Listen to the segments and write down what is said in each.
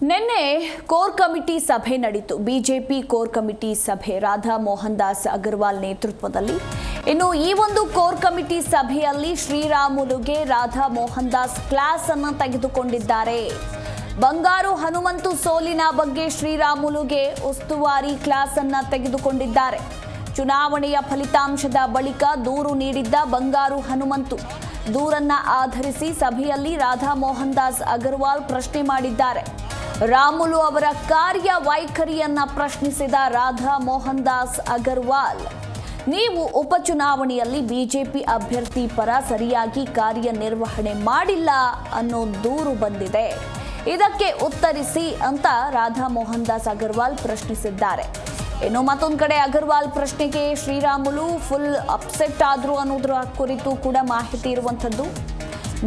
ನಿನ್ನೆ core committee ಸಭೆ ನಡೆಯಿತು. ಬಿಜೆಪಿ ಕೋರ್ ಕಮಿಟಿ ಸಭೆ ರಾಧಾ ಮೋಹನ್ ದಾಸ್ ಅಗರ್ವಾಲ್ ನೇತೃತ್ವದಲ್ಲಿ. ಇನ್ನು ಈ ಒಂದು ಕೋರ್ ಕಮಿಟಿ ಸಭೆಯಲ್ಲಿ ಶ್ರೀರಾಮುಲುಗೆ ರಾಧಾ ಮೋಹನ್ ದಾಸ್ ಕ್ಲಾಸ್ ಅನ್ನು ತೆಗೆದುಕೊಂಡಿದ್ದಾರೆ. ಬಂಗಾರು ಹನುಮಂತು ಸೋಲಿನ ಬಗ್ಗೆ ಶ್ರೀರಾಮುಲುಗೆ ಉಸ್ತುವಾರಿ ಕ್ಲಾಸ್ ಅನ್ನು ತೆಗೆದುಕೊಂಡಿದ್ದಾರೆ. ಚುನಾವಣೆಯ ಫಲಿತಾಂಶದ ಬಳಿಕ ದೂರು ನೀಡಿದ್ದ ಬಂಗಾರು ಹನುಮಂತು ದೂರನ್ನ ಆಧರಿಸಿ ಸಭೆಯಲ್ಲಿ ರಾಧಾ ಮೋಹನ್ ದಾಸ್ ಅಗರ್ವಾಲ್ ಪ್ರಶ್ನೆ ಮಾಡಿದ್ದಾರೆ. ರಾಮುಲು ಅವರ ಕಾರ್ಯವೈಖರಿಯನ್ನ ಪ್ರಶ್ನಿಸಿದ ರಾಧಾ ಮೋಹನ್ ದಾಸ್ ಅಗರ್ವಾಲ್, ನೀವು ಉಪಚುನಾವಣೆಯಲ್ಲಿ ಬಿಜೆಪಿ ಅಭ್ಯರ್ಥಿ ಪರ ಸರಿಯಾಗಿ ಕಾರ್ಯನಿರ್ವಹಣೆ ಮಾಡಿಲ್ಲ ಅನ್ನೋ ದೂರು ಬಂದಿದೆ. ಇದಕ್ಕೆ ಉತ್ತರಿಸಿ ಅಂತ ರಾಧಾ ಮೋಹನ್ ದಾಸ್ ಅಗರ್ವಾಲ್ ಪ್ರಶ್ನಿಸಿದ್ದಾರೆ. ಇನ್ನು ಮತ್ತೊಂದು ಕಡೆ ಅಗರ್ವಾಲ್ ಪ್ರಶ್ನೆಗೆ ಶ್ರೀರಾಮುಲು ಫುಲ್ ಅಪ್ಸೆಟ್ ಆದ್ರು ಅನ್ನೋದ್ರ ಕುರಿತು ಕೂಡ ಮಾಹಿತಿ ಇರುವಂಥದ್ದು.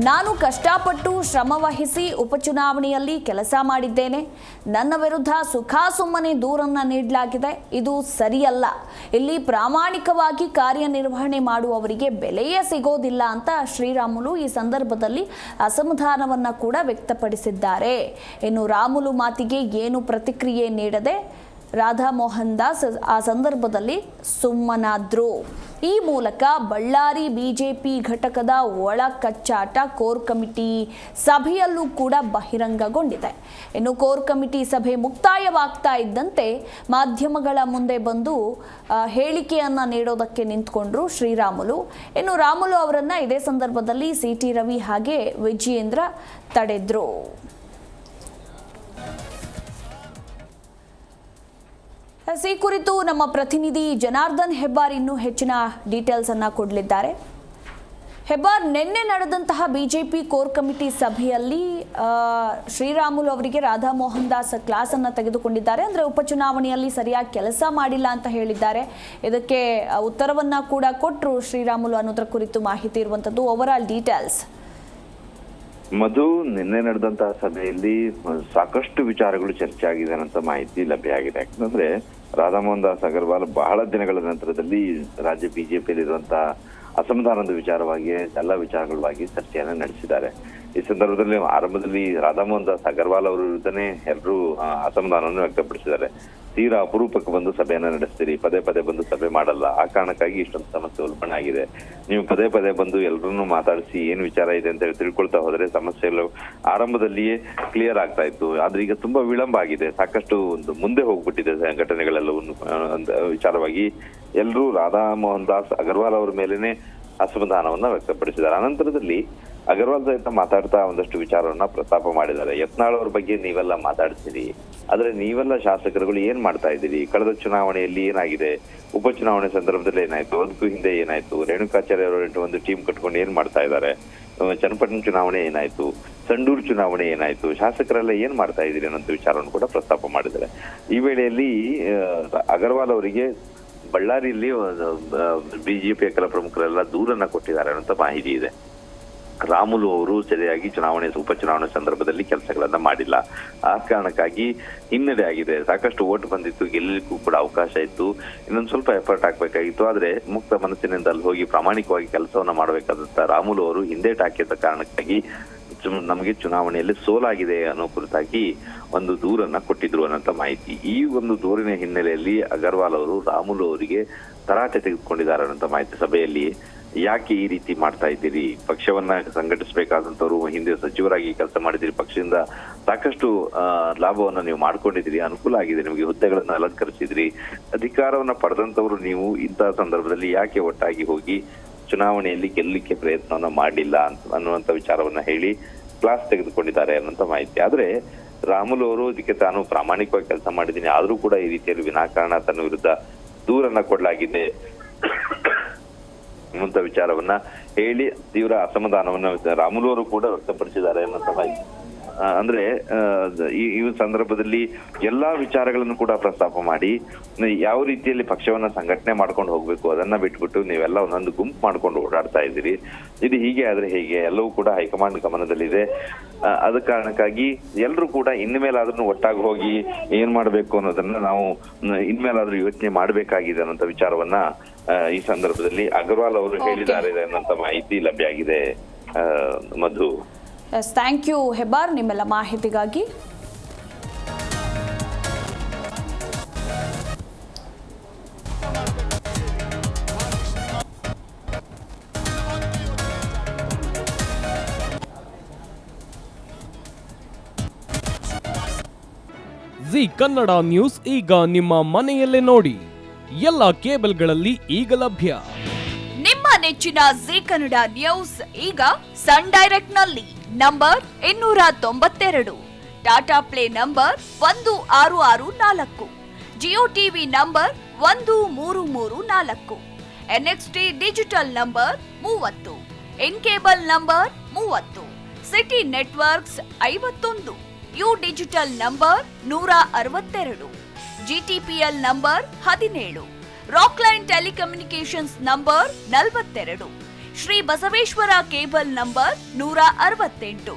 ನಾನು ಕಷ್ಟಪಟ್ಟು ಶ್ರಮವಹಿಸಿ ಉಪಚುನಾವಣೆಯಲ್ಲಿ ಕೆಲಸ ಮಾಡಿದ್ದೇನೆ. ನನ್ನ ವಿರುದ್ಧ ಸುಖಾಸುಮ್ಮನೆ ದೂರನ್ನು ನೀಡಲಾಗಿದೆ. ಇದು ಸರಿಯಲ್ಲ. ಇಲ್ಲಿ ಪ್ರಾಮಾಣಿಕವಾಗಿ ಕಾರ್ಯನಿರ್ವಹಣೆ ಮಾಡುವವರಿಗೆ ಬೆಲೆಯೇ ಸಿಗೋದಿಲ್ಲ ಅಂತ ಶ್ರೀರಾಮುಲು ಈ ಸಂದರ್ಭದಲ್ಲಿ ಅಸಮಾಧಾನವನ್ನು ಕೂಡ ವ್ಯಕ್ತಪಡಿಸಿದ್ದಾರೆ. ಇನ್ನು ರಾಮುಲು ಮಾತಿಗೆ ಏನು ಪ್ರತಿಕ್ರಿಯೆ ನೀಡದೆ ರಾಧಾ ಮೋಹನ್ ದಾಸ್ ಆ ಸಂದರ್ಭದಲ್ಲಿ ಸುಮ್ಮನಾದ್ರು. ಈ ಮೂಲಕ ಬಳ್ಳಾರಿ ಬಿಜೆಪಿ ಘಟಕದ ಒಳ ಕಚ್ಚಾಟ ಕೋರ್ ಕಮಿಟಿ ಸಭೆಯಲ್ಲೂ ಕೂಡ ಬಹಿರಂಗಗೊಂಡಿದೆ. ಇನ್ನು ಕೋರ್ ಕಮಿಟಿ ಸಭೆ ಮುಕ್ತಾಯವಾಗ್ತಾ ಇದ್ದಂತೆ ಮಾಧ್ಯಮಗಳ ಮುಂದೆ ಬಂದು ಹೇಳಿಕೆಯನ್ನ ನೀಡೋದಕ್ಕೆ ನಿಂತ್ಕೊಂಡ್ರು ಶ್ರೀರಾಮುಲು. ಇನ್ನು ರಾಮುಲು ಅವರನ್ನ ಇದೇ ಸಂದರ್ಭದಲ್ಲಿ ಸಿಟಿ ರವಿ ಹಾಗೆ ವಿಜಯೇಂದ್ರ ತಡೆದ್ರು. ಈ ಕುರಿತು ನಮ್ಮ ಪ್ರತಿನಿಧಿ ಜನಾರ್ದನ್ ಹೆಬ್ಬಾರ್ ಇನ್ನೂ ಹೆಚ್ಚಿನ ಡೀಟೇಲ್ಸ್ ಅನ್ನ ಕೊಡಲಿದ್ದಾರೆ. ಹೆಬ್ಬಾರ್, ನಿನ್ನೆ ನಡೆದಂತಹ ಬಿಜೆಪಿ ಕೋರ್ ಕಮಿಟಿ ಸಭೆಯಲ್ಲಿ ಶ್ರೀರಾಮುಲು ಅವರಿಗೆ ರಾಧಾ ಮೋಹನ್ ದಾಸ್ ಕ್ಲಾಸ್ ಅನ್ನ ತೆಗೆದುಕೊಂಡಿದ್ದಾರೆ. ಅಂದ್ರೆ ಉಪಚುನಾವಣೆಯಲ್ಲಿ ಸರಿಯಾಗಿ ಕೆಲಸ ಮಾಡಿಲ್ಲ ಅಂತ ಹೇಳಿದ್ದಾರೆ. ಇದಕ್ಕೆ ಉತ್ತರವನ್ನ ಕೂಡ ಕೊಟ್ಟರು ಶ್ರೀರಾಮುಲು ಅನ್ನೋದ್ರ ಕುರಿತು ಮಾಹಿತಿ ಇರುವಂತದ್ದು. Over all details. ಮಧು, ನಿನ್ನೆ ನಡೆದಂತಹ ಸಭೆಯಲ್ಲಿ ಸಾಕಷ್ಟು ವಿಚಾರಗಳು ಚರ್ಚೆ ಆಗಿದೆ ಅನ್ನೋ ಮಾಹಿತಿ ಲಭ್ಯ ಆಗಿದೆ. ಯಾಕಂದ್ರೆ ರಾಧಾ ಮೋಹನ್ ದಾಸ್ ಅಗರ್ವಾಲ್ ಬಹಳ ದಿನಗಳ ನಂತರದಲ್ಲಿ ರಾಜ್ಯ ಬಿಜೆಪಿಯಲ್ಲಿರುವಂತಹ ಅಸಮಾಧಾನದ ವಿಚಾರವಾಗಿ ಎಲ್ಲ ವಿಚಾರಗಳವಾಗಿ ಚರ್ಚೆಯನ್ನ ನಡೆಸಿದ್ದಾರೆ. ಈ ಸಂದರ್ಭದಲ್ಲಿ ಆರಂಭದಲ್ಲಿ ರಾಧಾ ಮೋಹನ್ ದಾಸ್ ಅಗರ್ವಾಲ್ ಅವರ ವಿರುದ್ಧನೇ ಎಲ್ಲರೂ ಅಸಮಾಧಾನವನ್ನು ವ್ಯಕ್ತಪಡಿಸಿದ್ದಾರೆ. ತೀರಾ ಅಪರೂಪಕ್ಕೆ ಬಂದು ಸಭೆಯನ್ನ ನಡೆಸ್ತೀರಿ, ಪದೇ ಪದೇ ಬಂದು ಸಭೆ ಮಾಡಲ್ಲ, ಆ ಕಾರಣಕ್ಕಾಗಿ ಇಷ್ಟೊಂದು ಸಮಸ್ಯೆ ಉಲ್ಬಣ ಆಗಿದೆ. ನೀವು ಪದೇ ಪದೇ ಬಂದು ಎಲ್ಲರನ್ನೂ ಮಾತಾಡಿಸಿ ಏನ್ ವಿಚಾರ ಇದೆ ಅಂತ ಹೇಳಿ ತಿಳ್ಕೊಳ್ತಾ ಹೋದ್ರೆ ಸಮಸ್ಯೆ ಎಲ್ಲ ಆರಂಭದಲ್ಲಿಯೇ ಕ್ಲಿಯರ್ ಆಗ್ತಾ ಇತ್ತು. ಆದ್ರೆ ಈಗ ತುಂಬಾ ವಿಳಂಬ ಆಗಿದೆ, ಸಾಕಷ್ಟು ಒಂದು ಮುಂದೆ ಹೋಗ್ಬಿಟ್ಟಿದೆ ಘಟನೆಗಳೆಲ್ಲವನ್ನು ವಿಚಾರವಾಗಿ ಎಲ್ಲರೂ ರಾಧಾ ಮೋಹನ್ ದಾಸ್ ಅಗರ್ವಾಲ್ ಅವರ ಮೇಲೇನೆ ಅಸಮಾಧಾನವನ್ನ ವ್ಯಕ್ತಪಡಿಸಿದ್ದಾರೆ. ಅನಂತರದಲ್ಲಿ ಅಗರ್ವಾಲ್ ಸಹಿತ ಮಾತಾಡ್ತಾ ಒಂದಷ್ಟು ವಿಚಾರವನ್ನ ಪ್ರಸ್ತಾಪ ಮಾಡಿದ್ದಾರೆ. ಯತ್ನಾಳ್ ಅವ್ರ ಬಗ್ಗೆ ನೀವೆಲ್ಲ ಮಾತಾಡ್ತೀರಿ, ಆದ್ರೆ ನೀವೆಲ್ಲ ಶಾಸಕರುಗಳು ಏನ್ ಮಾಡ್ತಾ ಇದ್ದೀರಿ? ಕಳೆದ ಚುನಾವಣೆಯಲ್ಲಿ ಏನಾಗಿದೆ? ಉಪಚುನಾವಣೆ ಸಂದರ್ಭದಲ್ಲಿ ಏನಾಯ್ತು? ಅದಕ್ಕೂ ಹಿಂದೆ ಏನಾಯ್ತು? ರೇಣುಕಾಚಾರ್ಯ ಅವರು ಒಂದು ಟೀಮ್ ಕಟ್ಕೊಂಡು ಏನ್ ಮಾಡ್ತಾ ಇದ್ದಾರೆ? ಚನ್ನಪಟ್ಟಣ ಚುನಾವಣೆ ಏನಾಯ್ತು? ಸಂಡೂರು ಚುನಾವಣೆ ಏನಾಯ್ತು? ಶಾಸಕರೆಲ್ಲ ಏನ್ ಮಾಡ್ತಾ ಇದ್ದೀರಿ ಅನ್ನೋ ವಿಚಾರವನ್ನು ಕೂಡ ಪ್ರಸ್ತಾಪ ಮಾಡಿದ್ದಾರೆ. ಈ ವೇಳೆಯಲ್ಲಿ ಅಗರ್ವಾಲ್ ಅವರಿಗೆ ಬಳ್ಳಾರಿಯಲ್ಲಿ ಬಿಜೆಪಿಯ ಕೆಲ ಪ್ರಮುಖರೆಲ್ಲ ದೂರನ್ನ ಕೊಟ್ಟಿದ್ದಾರೆ ಅನ್ನೋ ಮಾಹಿತಿ ಇದೆ. ರಾಮುಲು ಅವರು ಸರಿಯಾಗಿ ಉಪಚುನಾವಣೆ ಸಂದರ್ಭದಲ್ಲಿ ಕೆಲಸಗಳನ್ನ ಮಾಡಿಲ್ಲ, ಆ ಕಾರಣಕ್ಕಾಗಿ ಹಿನ್ನಡೆ ಆಗಿದೆ. ಸಾಕಷ್ಟು ಓಟ್ ಬಂದಿತ್ತು, ಗೆಲ್ಲಲಿಕ್ಕೂ ಕೂಡ ಅವಕಾಶ ಇತ್ತು, ಇನ್ನೊಂದು ಸ್ವಲ್ಪ ಎಫರ್ಟ್ ಹಾಕ್ಬೇಕಾಗಿತ್ತು. ಆದ್ರೆ ಮುಕ್ತ ಮನಸ್ಸಿನಿಂದ ಅಲ್ಲಿ ಹೋಗಿ ಪ್ರಾಮಾಣಿಕವಾಗಿ ಕೆಲಸವನ್ನ ಮಾಡಬೇಕಾದಂತ ರಾಮುಲು ಅವರು ಹಿಂದೇಟ್ ಹಾಕಿದ ಕಾರಣಕ್ಕಾಗಿ ನಮಗೆ ಚುನಾವಣೆಯಲ್ಲಿ ಸೋಲಾಗಿದೆ ಅನ್ನೋ ಕುರಿತಾಗಿ ಒಂದು ದೂರನ್ನ ಕೊಟ್ಟಿದ್ರು ಅನ್ನೋ ಮಾಹಿತಿ. ಈ ಒಂದು ದೂರಿನ ಹಿನ್ನೆಲೆಯಲ್ಲಿ ಅಗರ್ವಾಲ್ ಅವರು ರಾಮುಲು ಅವರಿಗೆ ತರಾಟೆ ತೆಗೆದುಕೊಂಡಿದ್ದಾರೆ ಅನ್ನೋ ಮಾಹಿತಿ. ಸಭೆಯಲ್ಲಿ ಯಾಕೆ ಈ ರೀತಿ ಮಾಡ್ತಾ ಇದ್ದೀರಿ? ಪಕ್ಷವನ್ನ ಸಂಘಟಿಸಬೇಕಾದಂತವ್ರು, ಹಿಂದೆ ಸಚಿವರಾಗಿ ಕೆಲಸ ಮಾಡಿದಿರಿ, ಪಕ್ಷದಿಂದ ಸಾಕಷ್ಟು ಲಾಭವನ್ನ ನೀವು ಮಾಡ್ಕೊಂಡಿದ್ದೀರಿ, ಅನುಕೂಲ ಆಗಿದೆ, ನಿಮಗೆ ಹುದ್ದೆಗಳನ್ನ ಅಲಂಕರಿಸಿದ್ರಿ, ಅಧಿಕಾರವನ್ನ ಪಡೆದಂತವ್ರು ನೀವು ಇಂತಹ ಸಂದರ್ಭದಲ್ಲಿ ಯಾಕೆ ಒಟ್ಟಾಗಿ ಹೋಗಿ ಚುನಾವಣೆಯಲ್ಲಿ ಗೆಲ್ಲಲಿಕ್ಕೆ ಪ್ರಯತ್ನವನ್ನ ಮಾಡಿಲ್ಲ ಅನ್ನುವಂತ ವಿಚಾರವನ್ನ ಹೇಳಿ ಕ್ಲಾಸ್ ತೆಗೆದುಕೊಂಡಿದ್ದಾರೆ ಅನ್ನುವಂತ ಮಾಹಿತಿ. ಆದ್ರೆ ರಾಮುಲು ಅವರು ಇದಕ್ಕೆ ತಾನು ಪ್ರಾಮಾಣಿಕವಾಗಿ ಕೆಲಸ ಮಾಡಿದ್ದೀನಿ, ಆದ್ರೂ ಕೂಡ ಈ ರೀತಿಯಲ್ಲಿ ವಿನಾಕಾರಣ ತನ್ನ ವಿರುದ್ಧ ದೂರನ್ನ ಕೊಡಲಾಗಿದೆ ಅನ್ನುವಂತ ವಿಚಾರವನ್ನ ಹೇಳಿ ತೀವ್ರ ಅಸಮಾಧಾನವನ್ನ ರಾಮುಲು ಅವರು ಕೂಡ ವ್ಯಕ್ತಪಡಿಸಿದ್ದಾರೆ ಅನ್ನುವಂತ ಮಾಹಿತಿ. ಅಂದ್ರೆ ಈ ಸಂದರ್ಭದಲ್ಲಿ ಎಲ್ಲಾ ವಿಚಾರಗಳನ್ನು ಕೂಡ ಪ್ರಸ್ತಾಪ ಮಾಡಿ ಯಾವ ರೀತಿಯಲ್ಲಿ ಪಕ್ಷವನ್ನ ಸಂಘಟನೆ ಮಾಡ್ಕೊಂಡು ಹೋಗ್ಬೇಕು ಅದನ್ನ ಬಿಟ್ಬಿಟ್ಟು ನೀವೆಲ್ಲ ಒಂದೊಂದು ಗುಂಪು ಮಾಡ್ಕೊಂಡು ಓಡಾಡ್ತಾ ಇದ್ದೀರಿ, ಇದು ಹೀಗೆ ಆದ್ರೆ ಹೇಗೆ? ಎಲ್ಲವೂ ಕೂಡ ಹೈಕಮಾಂಡ್ ಗಮನದಲ್ಲಿದೆ. ಅದ ಕಾರಣಕ್ಕಾಗಿ ಎಲ್ರು ಕೂಡ ಇನ್ಮೇಲಾದ್ರೂ ಒಟ್ಟಾಗಿ ಹೋಗಿ ಏನ್ ಮಾಡ್ಬೇಕು ಅನ್ನೋದನ್ನ ನಾವು ಇನ್ಮೇಲಾದ್ರೂ ಯೋಚನೆ ಮಾಡ್ಬೇಕಾಗಿದೆ ಅನ್ನೋಂತ ವಿಚಾರವನ್ನ ಈ ಸಂದರ್ಭದಲ್ಲಿ ಅಗರ್ವಾಲ್ ಅವರು ಹೇಳಿದ್ದಾರೆ ಅನ್ನೋಂತ ಮಾಹಿತಿ ಲಭ್ಯ ಆಗಿದೆ. ಮಧು, ಥ್ಯಾಂಕ್ ಯು ಹೆಬ್ಬಾರ್ ನಿಮ್ಮೆಲ್ಲ ಮಾಹಿತಿಗಾಗಿ. ಜಿ ಕನ್ನಡ ನ್ಯೂಸ್ ಈಗ ನಿಮ್ಮ ಮನೆಯಲ್ಲೇ ನೋಡಿ. ಎಲ್ಲ ಕೇಬಲ್ಗಳಲ್ಲಿ ಈಗ ಲಭ್ಯ. ನಿಮ್ಮ ನೆಚ್ಚಿನ ಜಿ ಕನ್ನಡ ನ್ಯೂಸ್ ಈಗ ಸನ್ ಡೈರೆಕ್ಟ್ ನಲ್ಲಿ number 292, Tata play number 1664, Jio TV number 1334, NXT digital number 30, in cable number 30, city networks 51, U digital number 162, GTPL number 17, Rockline telecommunications number 42, Shri Basaveshwara cable number 168,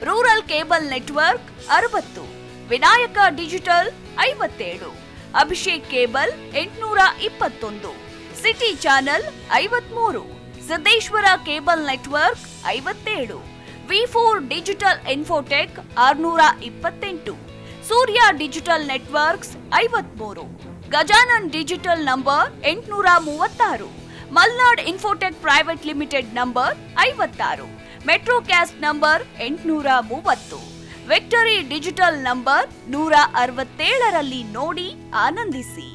rural cable network 60, Vinayaka digital 57, Abhishek cable 821, city channel 53, Siddeshwara cable network 57, V4 digital Infotech 628, Surya digital networks 53, Gajanan digital number 836, Malnad Infotech private limited number 56, Metrocast number 830, Victory digital number 167ರಲ್ಲಿ ನೋಡಿ ಆನಂದಿಸಿ.